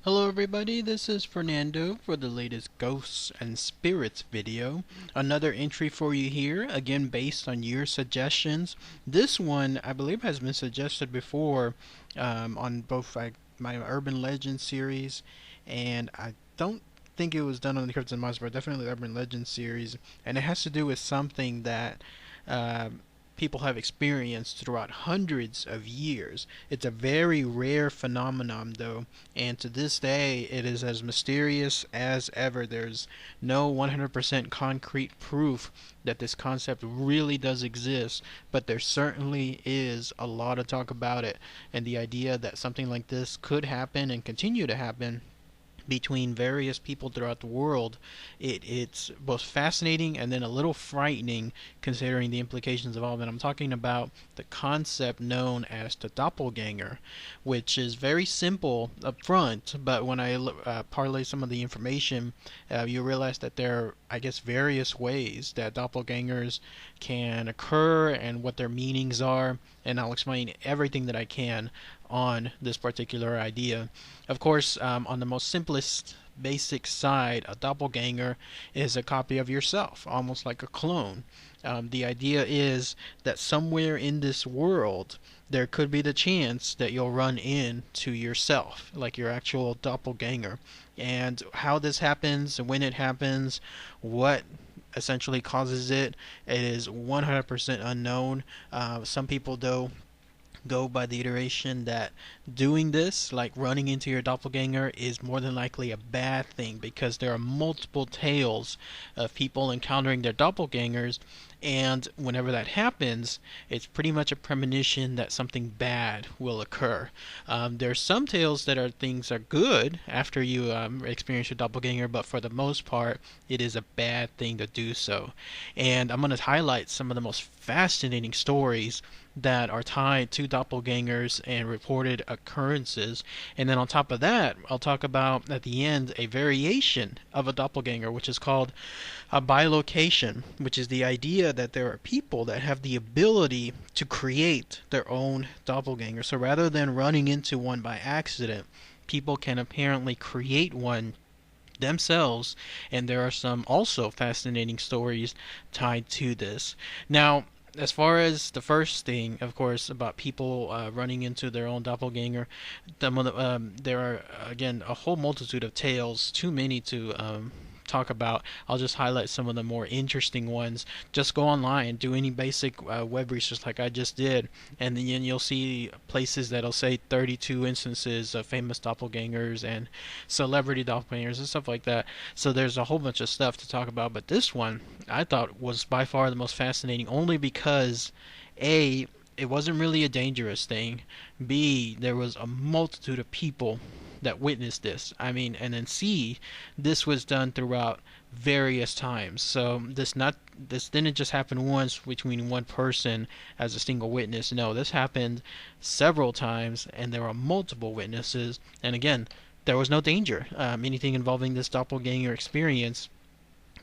Hello everybody, this is Fernando for the latest Ghosts and Spirits video. Another entry for you here, again based on your suggestions. This one I believe has been suggested before on both my Urban Legends series, and I don't think it was done on the Cryptids and Monsters, but definitely the Urban Legends series, and it has to do with something that uh, people have experienced throughout hundreds of years. It's a very rare phenomenon, though, and to this day, it is as mysterious as ever. There's no 100% concrete proof that this concept really does exist, but there certainly is a lot of talk about it, and the idea that something like this could happen and continue to happen between various people throughout the world, it's both fascinating and then a little frightening considering the implications of all of it. I'm talking about the concept known as the doppelganger, which is very simple up front, but when I parlay some of the information, you realize that there are, I guess, various ways that doppelgangers can occur and what their meanings are, and I'll explain everything that I can on this particular idea. Of course, on the most simplest basic side, a doppelganger is a copy of yourself, almost like a clone. The idea is that somewhere in this world there could be the chance that you'll run into yourself, like your actual doppelganger. And how this happens, when it happens, what essentially causes it, it is 100% unknown. Some people, though, go by the iteration that doing this, like running into your doppelganger, is more than likely a bad thing because there are multiple tales of people encountering their doppelgangers, and whenever that happens, it's pretty much a premonition that something bad will occur. There's some tales that are things are good after you experience your doppelganger, but for the most part, it is a bad thing to do so. And I'm going to highlight some of the most fascinating stories that are tied to doppelgangers and reported occurrences. And then on top of that, I'll talk about at the end a variation of a doppelganger, which is called a bilocation, which is the idea that there are people that have the ability to create their own doppelganger. So rather than running into one by accident, people can apparently create one themselves, and there are some also fascinating stories tied to this. Now, as far as the first thing, of course, about people running into their own doppelganger, there are, again, a whole multitude of tales, too many to talk about. I'll just highlight some of the more interesting ones. Just go online, do any basic web research like I just did, and then you'll see places that'll say 32 instances of famous doppelgangers and celebrity doppelgangers and stuff like that. So there's a whole bunch of stuff to talk about, but this one I thought was by far the most fascinating, only because A, it wasn't really a dangerous thing. B, there was a multitude of people that witnessed this. I mean, and then C, this was done throughout various times. So this didn't just happen once between one person as a single witness. No, this happened several times, and there were multiple witnesses. And again, there was no danger. Anything involving this doppelganger experience,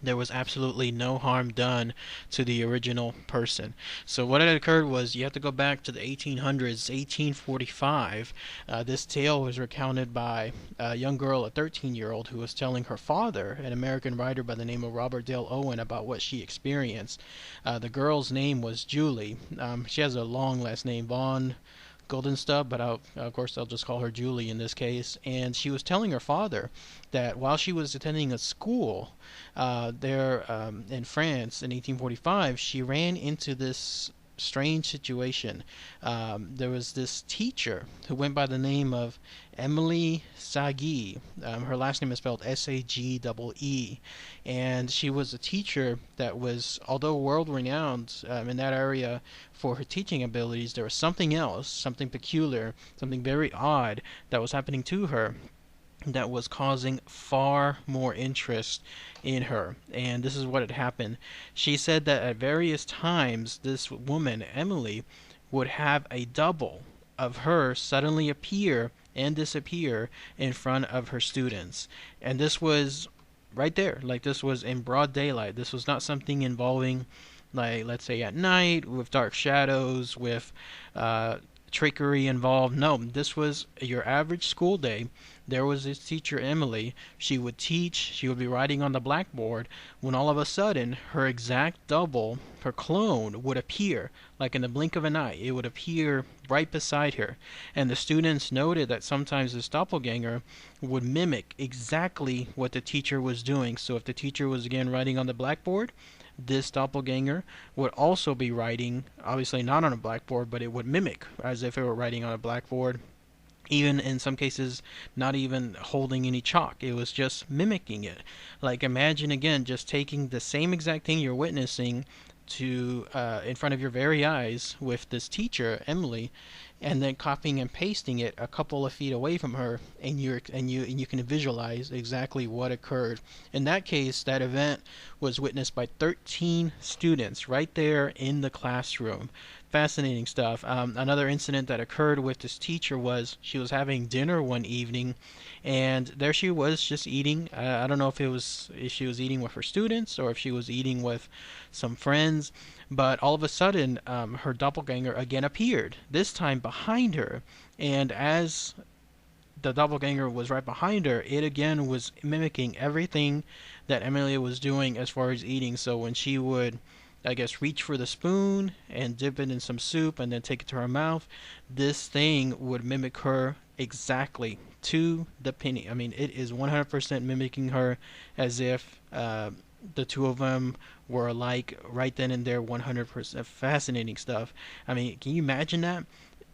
there was absolutely no harm done to the original person. So what had occurred was, you have to go back to the 1800s, 1845. This tale was recounted by a young girl, a 13-year-old, who was telling her father, an American writer by the name of Robert Dale Owen, about what she experienced. The girl's name was Julie. She has a long last name, Vaughn Goldenstub, but of course I'll just call her Julie in this case. And she was telling her father that while she was attending a school there in France in 1845, she ran into this strange situation. There was this teacher who went by the name of Emily Sagi. Her last name is spelled Sagee, and she was a teacher that was, although world renowned in that area for her teaching abilities, there was something else, something peculiar, something very odd that was happening to her that was causing far more interest in her. And this is what had happened. She said that at various times, this woman, Emily, would have a double of her suddenly appear and disappear in front of her students. And this was right there. Like, this was in broad daylight. This was not something involving, like, let's say at night with dark shadows, with trickery involved. No, this was your average school day. There was this teacher, Emily. She would teach, she would be writing on the blackboard, when all of a sudden her exact double, her clone, would appear. Like in the blink of an eye, it would appear right beside her. And the students noted that sometimes this doppelganger would mimic exactly what the teacher was doing. So if the teacher was again writing on the blackboard, this doppelganger would also be writing, obviously not on a blackboard, but it would mimic as if it were writing on a blackboard. Even in some cases, not even holding any chalk. It was just mimicking it. Like, imagine again just taking the same exact thing you're witnessing to in front of your very eyes with this teacher, Emily, and then copying and pasting it a couple of feet away from her, and you can visualize exactly what occurred. In that case, that event was witnessed by 13 students right there in the classroom. Fascinating stuff. Another incident that occurred with this teacher was she was having dinner one evening, and there she was just eating. I don't know if she was eating with her students or if she was eating with some friends, but all of a sudden her doppelganger again appeared, this time behind her, and as the doppelganger was right behind her, it again was mimicking everything that Emilia was doing as far as eating. So when she would, I guess, reach for the spoon and dip it in some soup and then take it to her mouth, this thing would mimic her exactly to the penny. I mean, it is 100% mimicking her as if the two of them were alike right then and there. 100% fascinating stuff. I mean, can you imagine that?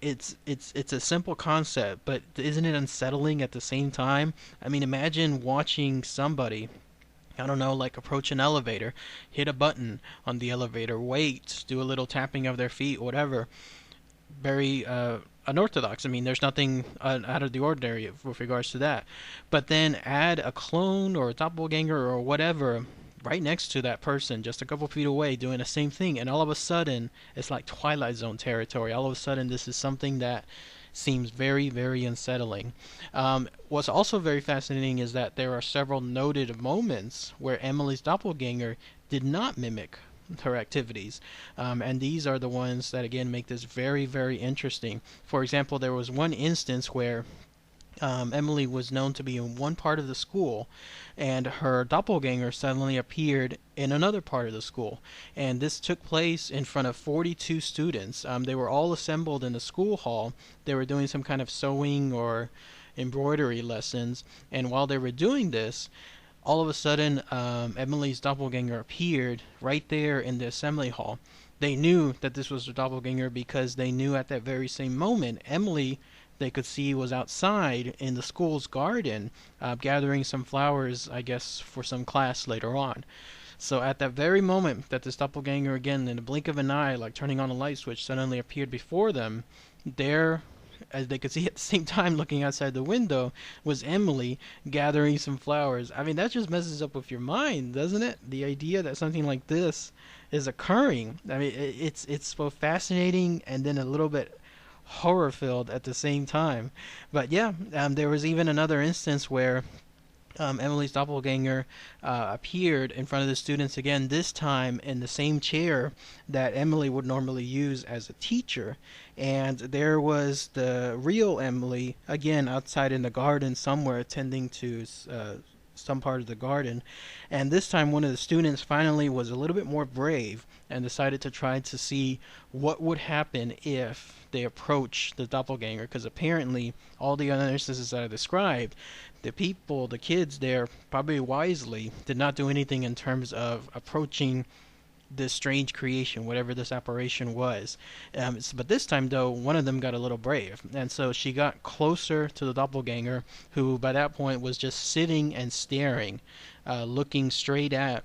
It's a simple concept, but isn't it unsettling at the same time? I mean, imagine watching somebody, I don't know, like approach an elevator, hit a button on the elevator, wait, do a little tapping of their feet, whatever. Very unorthodox. I mean, there's nothing out of the ordinary with regards to that. But then add a clone or a doppelganger or whatever right next to that person, just a couple feet away, doing the same thing, and all of a sudden, it's like Twilight Zone territory. All of a sudden, this is something that seems very, very unsettling. What's also very fascinating is that there are several noted moments where Emily's doppelganger did not mimic her activities, and these are the ones that again make this very, very interesting. For example, there was one instance where Emily was known to be in one part of the school, and her doppelganger suddenly appeared in another part of the school. And this took place in front of 42 students. They were all assembled in the school hall. They were doing some kind of sewing or embroidery lessons, and while they were doing this, all of a sudden, Emily's doppelganger appeared right there in the assembly hall. They knew that this was the doppelganger because they knew at that very same moment, Emily, they could see, was outside in the school's garden gathering some flowers, I guess, for some class later on. So at that very moment that this doppelganger, again, in the blink of an eye, like turning on a light switch, suddenly appeared before them, there, as they could see at the same time looking outside the window, was Emily gathering some flowers. I mean, that just messes up with your mind, doesn't it? The idea that something like this is occurring. I mean, it's both fascinating and then a little bit horror filled at the same time. But yeah, there was even another instance where Emily's doppelganger appeared in front of the students again, this time in the same chair that Emily would normally use as a teacher. And there was the real Emily, again, outside in the garden somewhere, attending to some part of the garden. And this time, one of the students finally was a little bit more brave and decided to try to see what would happen if they approached the doppelganger. Because apparently, all the other instances that I described, the people, the kids there, probably wisely, did not do anything in terms of approaching this strange creation, whatever this apparition was. But this time, though, one of them got a little brave, and so she got closer to the doppelganger, who by that point was just sitting and staring, looking straight at,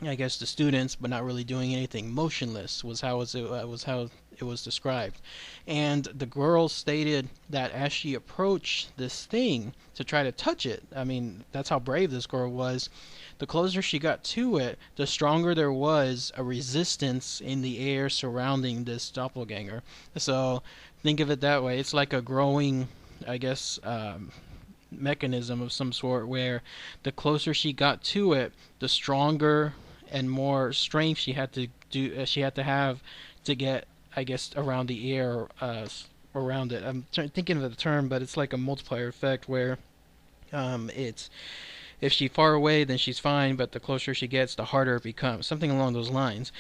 I guess, the students, but not really doing anything. Motionless was how it was described. And the girl stated that as she approached this thing to try to touch it, I mean, that's how brave this girl was. The closer she got to it, the stronger there was a resistance in the air surrounding this doppelganger. So think of it that way. It's like a growing, I guess, mechanism of some sort, where the closer she got to it, the stronger and more strength she had to have to get, I guess, around the air, around it. I'm thinking of the term, but it's like a multiplier effect where it's if she's far away, then she's fine, but the closer she gets, the harder it becomes. Something along those lines.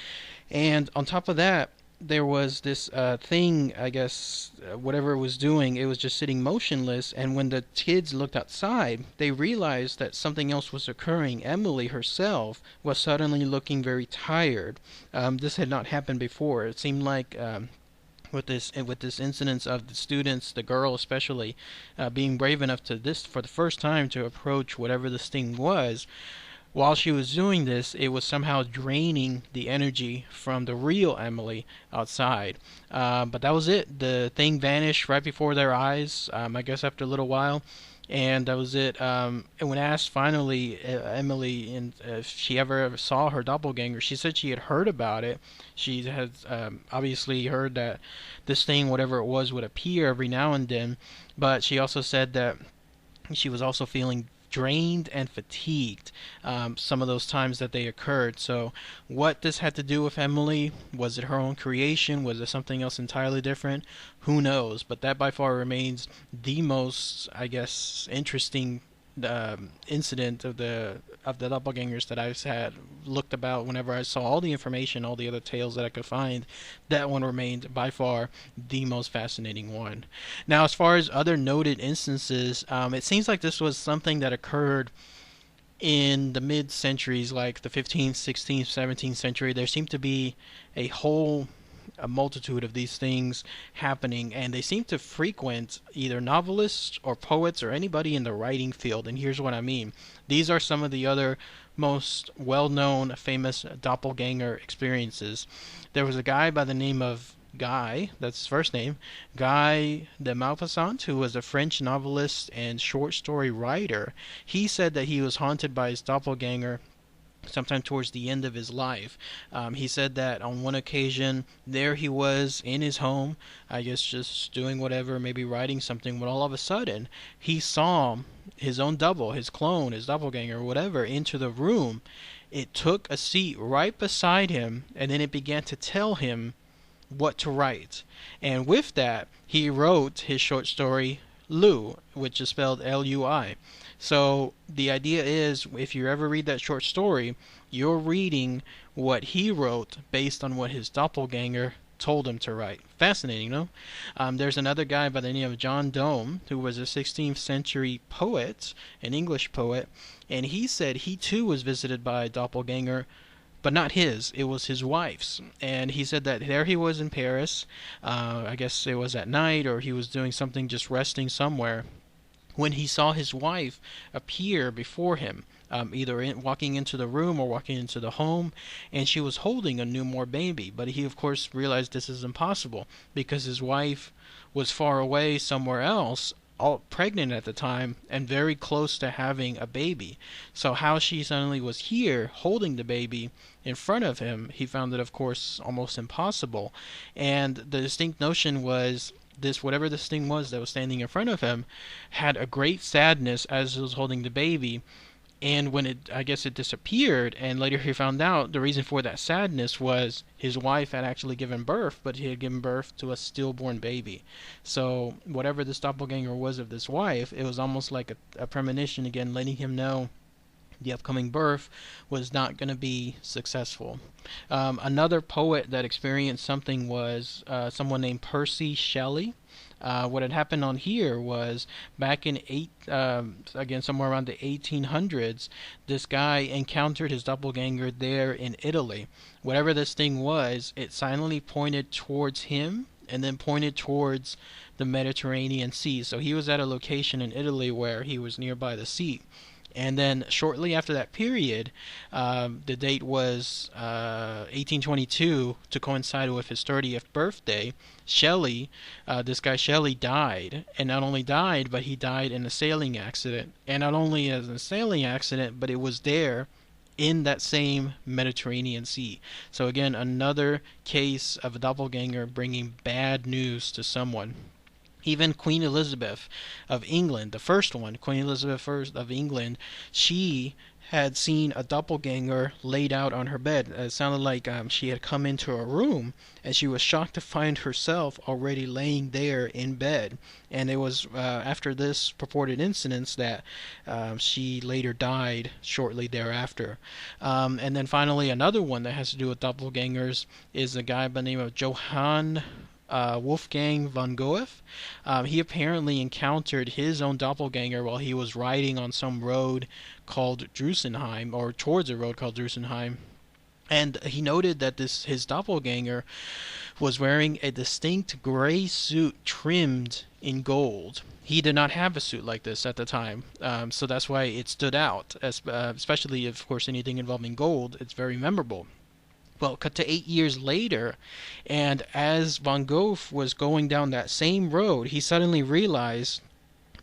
And on top of that, there was this thing, I guess, whatever it was doing, it was just sitting motionless. And when the kids looked outside, they realized that something else was occurring. Emily herself was suddenly looking very tired. This had not happened before. It seemed like with this incidence of the students, the girl especially, being brave enough to this for the first time to approach whatever this thing was. While she was doing this, it was somehow draining the energy from the real Emily outside. But that was it. The thing vanished right before their eyes, I guess after a little while. And that was it. And when asked finally, Emily, if she ever saw her doppelganger, she said she had heard about it. She had obviously heard that this thing, whatever it was, would appear every now and then. But she also said that she was also feeling drained and fatigued some of those times that they occurred. So what this had to do with Emily, was it her own creation, was it something else entirely different? Who knows? But that by far remains the most, I guess, interesting incident of the doppelgangers that I've had looked about. Whenever I saw all the information, all the other tales that I could find, that one remained by far the most fascinating one. Now, as far as other noted instances, it seems like this was something that occurred in the mid-centuries, like the 15th, 16th, 17th century. There seemed to be a multitude of these things happening, and they seem to frequent either novelists or poets or anybody in the writing field. And here's what I mean. These are some of the other most well-known, famous doppelganger experiences. There was a guy by the name of Guy, that's his first name, Guy de Maupassant, who was a French novelist and short story writer. He said that he was haunted by his doppelganger sometime towards the end of his life. He said that on one occasion, there he was in his home, I guess just doing whatever, maybe writing something, when all of a sudden he saw his own double, his clone, his doppelganger, whatever, into the room. It took a seat right beside him, and then it began to tell him what to write. And with that, he wrote his short story, Lou, which is spelled L-U-I. So the idea is, if you ever read that short story, you're reading what he wrote based on what his doppelganger told him to write. Fascinating, no? There's another guy by the name of John Donne, who was a 16th century poet, an English poet, and he said he too was visited by a doppelganger, but not his, it was his wife's. And he said that there he was in Paris, I guess it was at night, or he was doing something, just resting somewhere, when he saw his wife appear before him, either walking into the room or walking into the home, and she was holding a newborn baby. But he, of course, realized this is impossible because his wife was far away somewhere else, all pregnant at the time, and very close to having a baby. So how she suddenly was here holding the baby in front of him, he found it, of course, almost impossible. And the distinct notion was, this, whatever this thing was that was standing in front of him, had a great sadness as it was holding the baby. And when I guess it disappeared, and later he found out the reason for that sadness was his wife had actually given birth, but he had given birth to a stillborn baby. So whatever this doppelganger was of this wife, it was almost like a premonition, again, letting him know the upcoming birth was not going to be successful. Another poet that experienced something was someone named Percy Shelley. What had happened on here was back in again somewhere around the 1800s, this guy encountered his doppelganger there in Italy. Whatever this thing was, it silently pointed towards him and then pointed towards the Mediterranean Sea. So he was at a location in Italy where he was nearby the sea. And then shortly after that period, the date was 1822, to coincide with his 30th birthday, Shelley, this guy Shelley, died. And not only died, but he died in a sailing accident. And not only as a sailing accident, but it was there in that same Mediterranean Sea. So again, another case of a doppelganger bringing bad news to someone. Even Queen Elizabeth of England, the first one, Queen Elizabeth I of England, she had seen a doppelganger laid out on her bed. It sounded like she had come into a room, and she was shocked to find herself already laying there in bed. And it was after this purported incident that she later died shortly thereafter. And then finally, another one that has to do with doppelgangers is a guy by the name of Johann Wolfgang von Goethe. He apparently encountered his own doppelganger while he was riding on some road called Drusenheim, or towards a road called Drusenheim. And he noted that his doppelganger was wearing a distinct gray suit trimmed in gold. He did not have a suit like this at the time, so that's why it stood out, especially, of course, anything involving gold. It's very memorable. Well, cut to 8 years later, and as Von Gogh was going down that same road, he suddenly realized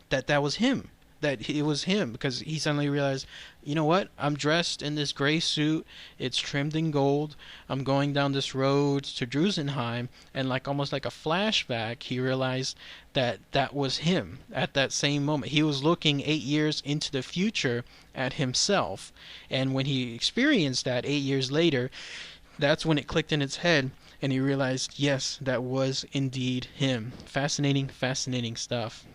that that was him. That it was him, because he suddenly realized, you know what? I'm dressed in this gray suit. It's trimmed in gold. I'm going down this road to Drusenheim, and almost like a flashback, he realized that that was him at that same moment. He was looking 8 years into the future at himself, and when he experienced that 8 years later, that's when it clicked in his head, and he realized, yes, that was indeed him. Fascinating, fascinating stuff.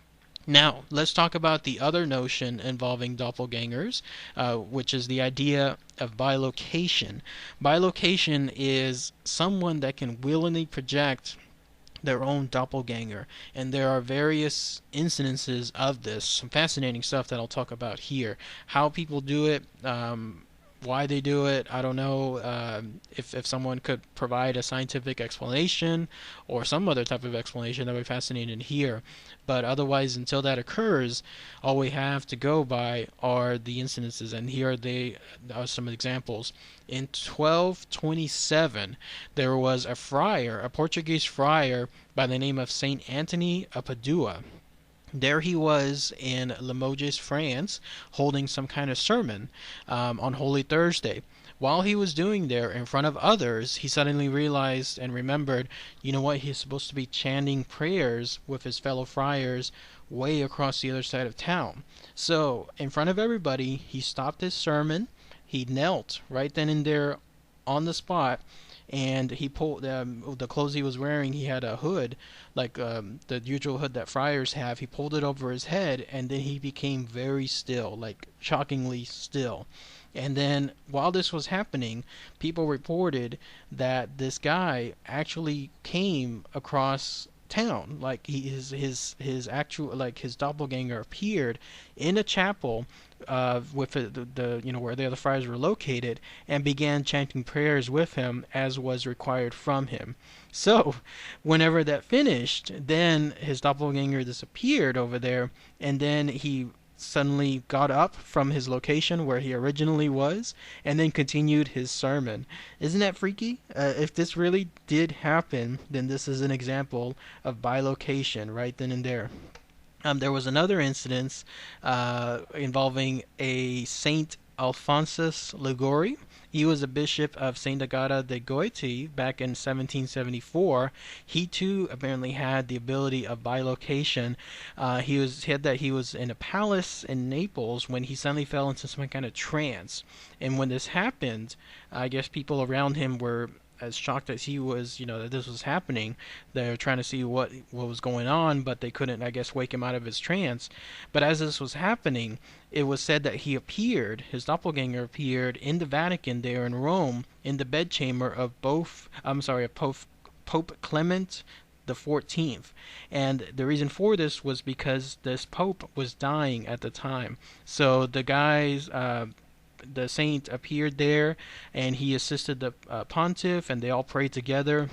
Now, let's talk about the other notion involving doppelgangers, which is the idea of bilocation. Bilocation is someone that can willingly project their own doppelganger, and there are various incidences of this. Some fascinating stuff that I'll talk about here. How people do it, why they do it, I don't know. If someone could provide a scientific explanation or some other type of explanation, that would be fascinating to hear. But otherwise, until that occurs, all we have to go by are the incidences, and here are some examples. In 1227, there was a friar, a Portuguese friar by the name of Saint Anthony of Padua. There he was in Limoges, France, holding some kind of sermon on Holy Thursday. While he was doing there in front of others, he suddenly realized and remembered, you know what, he's supposed to be chanting prayers with his fellow friars way across the other side of town. So, in front of everybody, he stopped his sermon, he knelt right then and there on the spot, and he pulled the clothes he was wearing. He had a hood, like the usual hood that friars have. He pulled it over his head, and then he became very still, like shockingly still. And then while this was happening, people reported that this guy actually came across town, like his actual, like his doppelganger appeared in a chapel with the where the other friars were located, and began chanting prayers with him as was required from him. So whenever that finished, then his doppelganger disappeared over there, and then he suddenly got up from his location where he originally was, and then continued his sermon. Isn't that freaky? If this really did happen, then this is an example of bilocation right then and there. There was another incident involving a Saint Alphonsus Liguori. He was a bishop of Saint Agata de Goiti back in 1774. He too apparently had the ability of bilocation. He was in a palace in Naples when he suddenly fell into some kind of trance. And when this happened, I guess people around him were as shocked as he was, that this was happening. They were trying to see what was going on, but they couldn't, I guess, wake him out of his trance. But as this was happening, it was said that his doppelganger appeared in the Vatican there in Rome, in the bedchamber of Pope Clement the 14th. And the reason for this was because this pope was dying at the time. So the saint appeared there, and he assisted the pontiff, and they all prayed together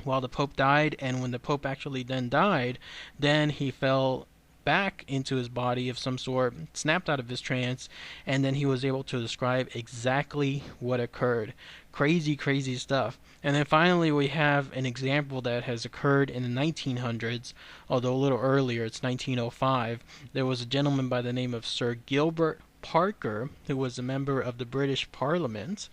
while the pope died. And when the pope actually then died, then he fell back into his body of some sort, snapped out of his trance, and then he was able to describe exactly what occurred. Crazy, crazy stuff. And then finally we have an example that has occurred in the 1900s, although a little earlier. It's 1905. There was a gentleman by the name of Sir Gilbert Parker, who was a member of the British Parliament.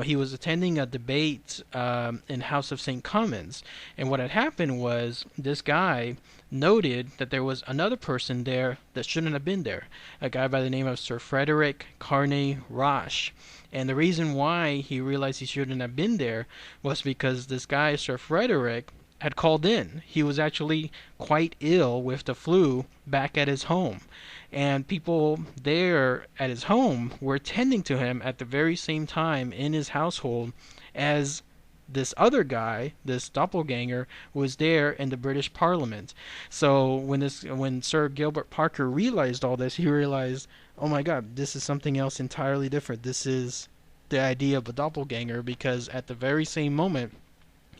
He was attending a debate in House of St. Commons, and what had happened was this guy noted that there was another person there that shouldn't have been there, a guy by the name of Sir Frederick Carney Roche. And the reason why he realized he shouldn't have been there was because this guy, Sir Frederick, had called in. He was actually quite ill with the flu back at his home. And people there at his home were tending to him at the very same time in his household as this other guy, this doppelganger, was there in the British Parliament. So when Sir Gilbert Parker realized all this, he realized, oh my God, this is something else entirely different. This is the idea of a doppelganger, because at the very same moment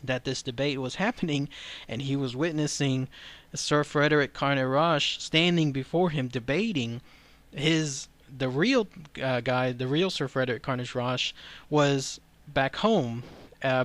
that this debate was happening and he was witnessing Sir Frederick Carney Roche standing before him debating, the real guy, the real Sir Frederick Carney Roche, was back home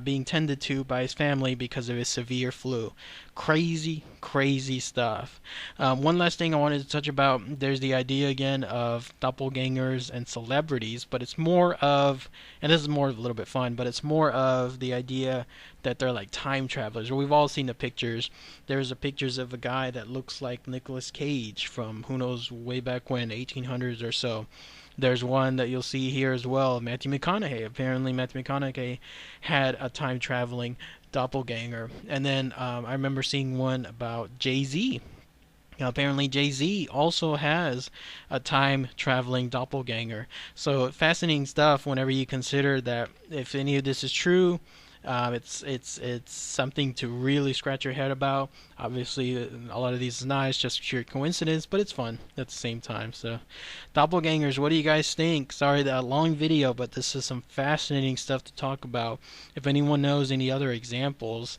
being tended to by his family because of his severe flu. Crazy, crazy stuff. One last thing I wanted to touch about, there's the idea again of doppelgangers and celebrities, but it's more of, and this is more a little bit fun, but it's more of the idea that they're like time travelers. We've all seen the pictures. There's the pictures of a guy that looks like Nicolas Cage from who knows way back when, 1800s or so. There's one that you'll see here as well, Matthew McConaughey. Apparently Matthew McConaughey had a time-traveling doppelganger. And then I remember seeing one about Jay-Z. Apparently Jay-Z also has a time-traveling doppelganger. So fascinating stuff whenever you consider that if any of this is true. It's something to really scratch your head about. Obviously, a lot of these is not. It's just sheer coincidence, but it's fun at the same time. So, doppelgangers, what do you guys think? Sorry, that long video, but this is some fascinating stuff to talk about. If anyone knows any other examples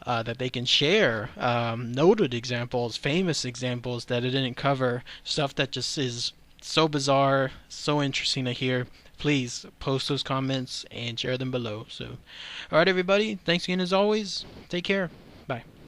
that they can share, noted examples, famous examples that it didn't cover, stuff that just is so bizarre, so interesting to hear, please post those comments and share them below. So, alright everybody, thanks again as always. Take care.